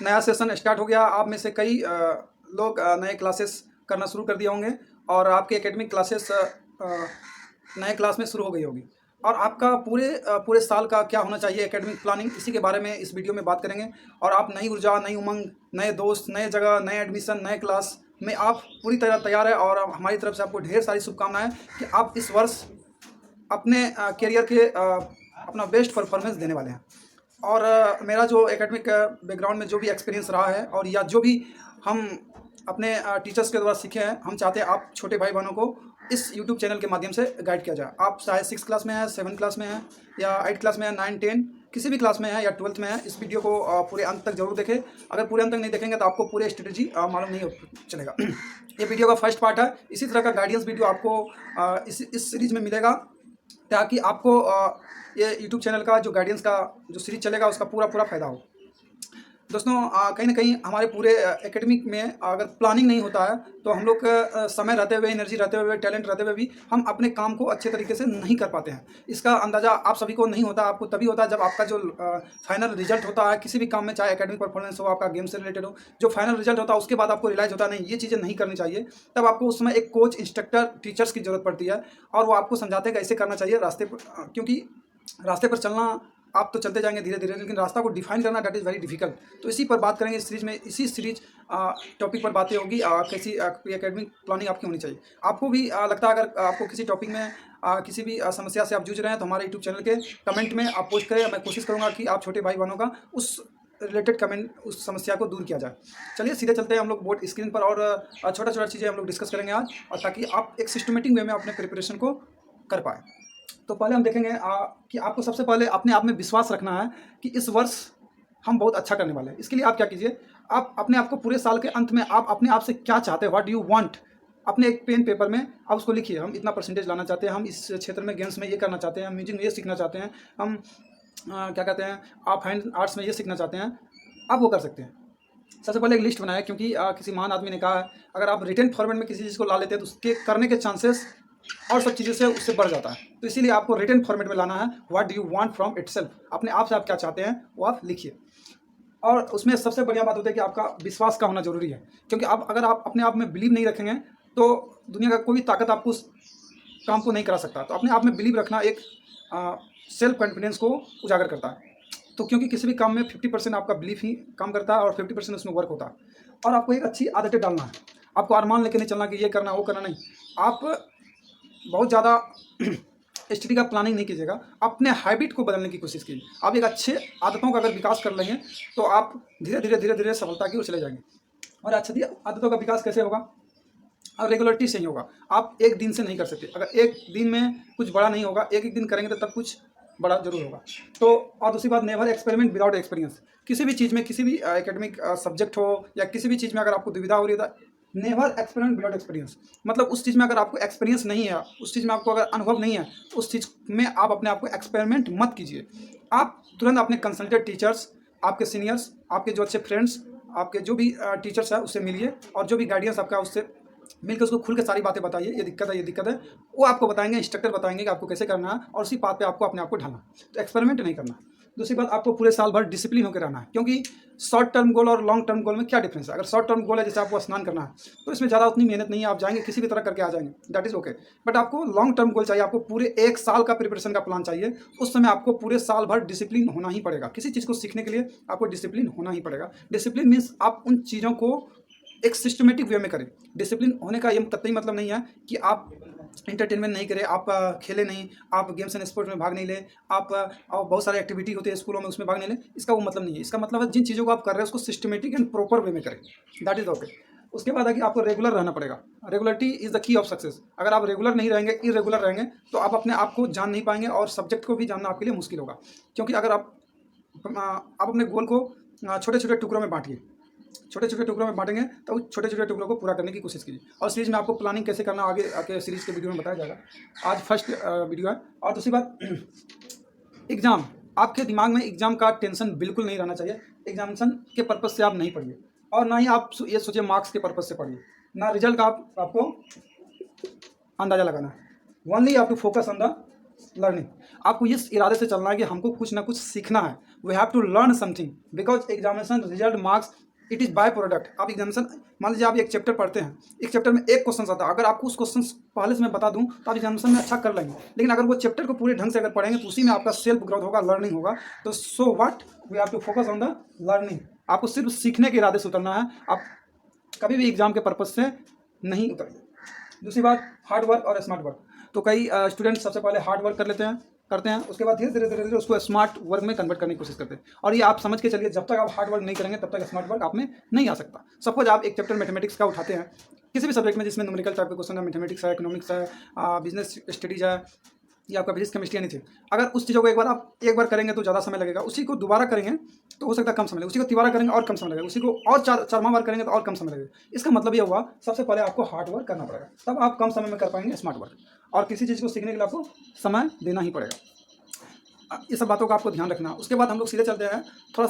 नया session start हो गया। आप में से कई लोग नए क्लासेस करना शुरू कर दिए होंगे और आपके एकेडमिक क्लासेस नए क्लास में शुरू हो गई होगी। और आपका पूरे साल का क्या होना चाहिए एकेडमिक प्लानिंग, इसी के बारे में इस वीडियो में बात करेंगे। और आप नई ऊर्जा, नई उमंग, नए दोस्त, नए जगह, नए एडमिशन, नए क्लास में आप पूरी तरह तैयार है। और हमारी तरफ से आपको ढेर सारी शुभकामनाएं कि आप इस वर्ष अपने करियर के अपना बेस्ट परफॉर्मेंस देने वाले हैं। और मेरा जो एकेडमिक बैकग्राउंड में जो भी एक्सपीरियंस रहा है और या जो भी हम अपने टीचर्स के द्वारा सीखे हैं, हम चाहते हैं आप छोटे भाई बहनों को इस यूट्यूब चैनल के माध्यम से गाइड किया जाए। आप चाहे 6 क्लास में हैं, 7 क्लास में हैं, या 8 क्लास में हैं, 9, 10 किसी भी क्लास में है या 12th में है, इस वीडियो को पूरे अंत तक जरूर देखें। अगर पूरे अंत तक नहीं देखेंगे तो आपको पूरे स्ट्रेटजी मालूम नहीं चलेगा। ये वीडियो का फर्स्ट पार्ट है। इसी तरह का गाइडेंस वीडियो आपको इस सीरीज में मिलेगा, ताकि आपको ये यूट्यूब चैनल का जो गाइडेंस का जो सीरीज चलेगा उसका पूरा फ़ायदा हो। दोस्तों, कहीं ना कहीं हमारे पूरे एकेडमिक में अगर प्लानिंग नहीं होता है तो हम लोग समय रहते हुए, एनर्जी रहते हुए, टैलेंट रहते हुए भी हम अपने काम को अच्छे तरीके से नहीं कर पाते हैं। इसका अंदाज़ा आप सभी को नहीं होता। आपको तभी होता है जब आपका जो फाइनल रिजल्ट होता है किसी भी काम में, चाहे एकेडमिक परफॉर्मेंस हो, आपका गेम से रिलेटेड हो, जो फाइनल रिजल्ट होता है उसके बाद आपको रियलाइज़ होता है नहीं, ये चीज़ें नहीं करनी चाहिए। तब आपको उस समय एक कोच, इंस्ट्रक्टर, टीचर्स की ज़रूरत पड़ती है और वो आपको समझाते हैं कैसे करना चाहिए रास्ते पर। क्योंकि रास्ते पर चलना आप तो चलते जाएंगे धीरे धीरे, लेकिन रास्ता को डिफाइन करना दैट इज़ वेरी डिफिकल्ट। तो इसी पर बात करेंगे इस सीरीज में। इसी सीरीज टॉपिक पर बातें होगी कैसी एकेडमिक प्लानिंग आपकी होनी चाहिए। आपको भी लगता है अगर आपको किसी टॉपिक में किसी भी समस्या से आप जूझ रहे हैं तो हमारे यूट्यूब चैनल के कमेंट में आप पोस्ट करें। मैं कोशिश करूँगा कि आप छोटे भाई बहनों का उस रिलेटेड कमेंट, उस समस्या को दूर किया जाए। चलिए सीधे चलते हैं हम लोग बोर्ड स्क्रीन पर, और छोटा चीज़ें हम लोग डिस्कस करेंगे आज, और ताकि आप एक सिस्टमेटिक वे में अपने प्रिपरेशन को कर पाए। तो पहले हम देखेंगे कि आपको सबसे पहले अपने आप में विश्वास रखना है कि इस वर्ष हम बहुत अच्छा करने वाले हैं। इसके लिए आप क्या कीजिए, आप अपने आप को पूरे साल के अंत में आप अपने आप से क्या चाहते हैं, व्हाट डू यू वांट, अपने एक पेन पेपर में आप उसको लिखिए। हम इतना परसेंटेज लाना चाहते हैं, हम इस क्षेत्र में गेम्स में ये करना चाहते हैं, हम म्यूजिक में ये सीखना चाहते हैं, हम क्या कहते हैं, आप फाइन आर्ट्स में ये सीखना चाहते हैं। आप वो कर सकते हैं। सबसे पहले एक लिस्ट बनाया, क्योंकि किसी महान आदमी ने कहा है अगर आप रिटन फॉर्मेट में किसी चीज़ को ला लेते हैं तो उसके करने के चांसेस और सब चीज़ों से उससे बढ़ जाता है। तो इसीलिए आपको रिटन फॉर्मेट में लाना है। What do you want from itself, अपने आप से आप क्या चाहते हैं वो आप लिखिए। और उसमें सबसे बढ़िया बात होती है कि आपका विश्वास का होना जरूरी है, क्योंकि आप अगर आप अपने आप में बिलीव नहीं रखेंगे तो दुनिया का कोई भी ताकत आपको उस काम को नहीं करा सकता। तो अपने आप में बिलीव रखना एक सेल्फ कॉन्फिडेंस को उजागर करता है। तो क्योंकि किसी भी काम में 50% आपका बिलीफ ही काम करता है और 50% उसमें वर्क होता है। और आपको एक अच्छी आदतें डालना है। आपको अरमान लेके नहीं चलना कि ये करना वो करना, नहीं। आप बहुत ज़्यादा स्टडी का प्लानिंग नहीं कीजिएगा, अपने हैबिट को बदलने की कोशिश कीजिए। आप एक अच्छे आदतों का अगर विकास कर लेंगे तो आप धीरे धीरे सफलता की ओर चले जाएंगे। और अच्छी आदतों का विकास कैसे होगा, और रेगुलरिटी से ही होगा। आप एक दिन से नहीं कर सकते। अगर एक दिन में कुछ बड़ा नहीं होगा, एक दिन करेंगे तो तब कुछ बड़ा जरूर होगा। तो और दूसरी बात, नेवर एक्सपेरिमेंट विदाउट एक्सपीरियंस। किसी भी चीज़ में, किसी भी एकेडमिक सब्जेक्ट हो या किसी भी चीज़ में अगर आपको दुविधा हो रही है तो नेवर एक्सपेरिमेंट विदाउट एक्सपीरियंस। मतलब उस चीज़ में अगर आपको एक्सपीरियंस नहीं है, उस चीज़ में आपको अगर अनुभव नहीं है, तो उस चीज़ में आप अपने आप को एक्सपेरिमेंट मत कीजिए। आप तुरंत अपने कंसल्टेड टीचर्स, आपके सीनियर्स, आपके जो अच्छे फ्रेंड्स, आपके जो भी टीचर्स है उससे मिलिए, और जो भी गाइडेंस आपका उससे मिलकर उसको खुल के सारी बातें बताइए। ये दिक्कत है, ये दिक्कत है, वो आपको बताएंगे, इंस्ट्रक्टर बताएंगे कि आपको कैसे करना है, और उसी बात पे आपको अपने आप को ढालना। तो एक्सपेरिमेंट नहीं करना। दूसरी बात, आपको पूरे साल भर डिसिप्लिन होकर रहना है, क्योंकि शॉर्ट टर्म गोल और लॉन्ग टर्म गोल में क्या डिफरेंस है। अगर शॉर्ट टर्म गोल है जैसे आपको स्नान करना है तो इसमें ज़्यादा उतनी मेहनत नहीं है, आप जाएंगे किसी भी तरह करके आ जाएंगे, दैट इज़ ओके। बट आपको लॉन्ग टर्म गोल चाहिए, आपको पूरे एक साल का प्रिपरेशन का प्लान चाहिए। उस समय आपको पूरे साल भर डिसिप्लिन होना ही पड़ेगा। किसी चीज़ को सीखने के लिए आपको डिसिप्लिन होना ही पड़ेगा। डिसिप्लिन मीन्स आप उन चीज़ों को एक सिस्टमेटिक वे में करें। डिसिप्लिन होने का ये कतई मतलब नहीं है कि आप इंटरटेनमेंट नहीं करें, आप खेलें नहीं, आप गेम्स एंड स्पोर्ट्स में भाग नहीं लें, आप और बहुत सारे एक्टिविटी होते हैं स्कूलों में उसमें भाग नहीं लें। इसका वो मतलब नहीं है। इसका मतलब है जिन चीज़ों को आप कर रहे हैं उसको सिस्टमेटिक एंड प्रॉपर वे में करें, दैट इज़ ओके। उसके बाद है कि आपको रेगुलर रहना पड़ेगा। Regularity is the key of success. अगर आप रेगुलर नहीं रहेंगे, इरेगुलर रहेंगे, तो आप अपने आप को जान नहीं पाएंगे और सब्जेक्ट को भी जानना आपके लिए मुश्किल होगा। क्योंकि अगर आप अपने गोल को छोटे छोटे टुकड़ों में बांटिए, छोटे छोटे टुकड़ों में बांटेंगे तो उस छोटे छोटे टुकड़ों को पूरा करने की कोशिश कीजिए। और सीरीज में आपको प्लानिंग कैसे करना आगे आके सीरीज के वीडियो में बताया जाएगा। आज फर्स्ट वीडियो है। और दूसरी बात, एग्जाम, आपके दिमाग में एग्जाम का टेंशन बिल्कुल नहीं रहना चाहिए। एग्जामिनेशन के पर्पज़ से आप नहीं पढ़िए, और ना ही आप ये सोचिए मार्क्स के पर्पज़ से पढ़िए, ना रिजल्ट का आपको अंदाज़ा लगाना है। ओनली आप to focus on the learning. आपको इस इरादे से चलना है कि हमको कुछ ना कुछ सीखना है। We have to learn something because examination result marks it is by product. आप एग्जामिनेशन, मान लीजिए आप एक चैप्टर पढ़ते हैं, एक चैप्टर में एक क्वेश्चन आता है, अगर आपको उस क्वेश्चन पहले से मैं बता दूं तो आप एग्जामिनेशन में अच्छा कर लेंगे। लेकिन अगर वो चैप्टर को पूरे ढंग से अगर पढ़ेंगे तो उसी में आपका सेल्फ ग्रोथ होगा, लर्निंग होगा। तो so what we have to focus on the learning. आपको सिर्फ सीखने के इरादे से उतरना है, आप कभी भी एग्जाम के पर्पज से नहीं उतरिए। दूसरी बात, हार्ड वर्क और स्मार्ट वर्क। तो कई स्टूडेंट सबसे पहले हार्ड वर्क करते हैं, उसके बाद धीरे धीरे उसको स्मार्ट वर्क में कन्वर्ट करने की कोशिश करते हैं। और ये आप समझ के चलिए, जब तक आप हार्ड वर्क नहीं करेंगे तब तक स्मार्ट वर्क आप में नहीं आ सकता। सपोज आप एक चैप्टर मैथमेटिक्स का उठाते हैं, किसी भी सब्जेक्ट में जिसमें न्यूमेरिकल टाइप के क्वेश्चन है, मैथमेटिक्स है, इकोनॉमिक्स है, बिजनेस स्टडीज है, या आपका फिजिक्स केमिस्ट्री नहीं थी। अगर उस चीज़ों को एक बार करेंगे तो ज़्यादा समय लगेगा, उसी को दोबारा करेंगे तो हो सकता है कम समय लगे, उसी को तिबारा करेंगे और कम समय लगेगा, उसी को और चारवां बार करेंगे तो और कम समय लगेगा। इसका मतलब ये हुआ, सबसे पहले आपको हार्ड वर्क करना पड़ेगा, तब आप कम समय में कर पाएंगे स्मार्ट वर्क। और किसी चीज़ को सीखने के लिए आपको समय देना ही पड़ेगा। ये सब बातों का आपको ध्यान रखना। उसके बाद हम लोग सीधे चलते हैं थोड़ा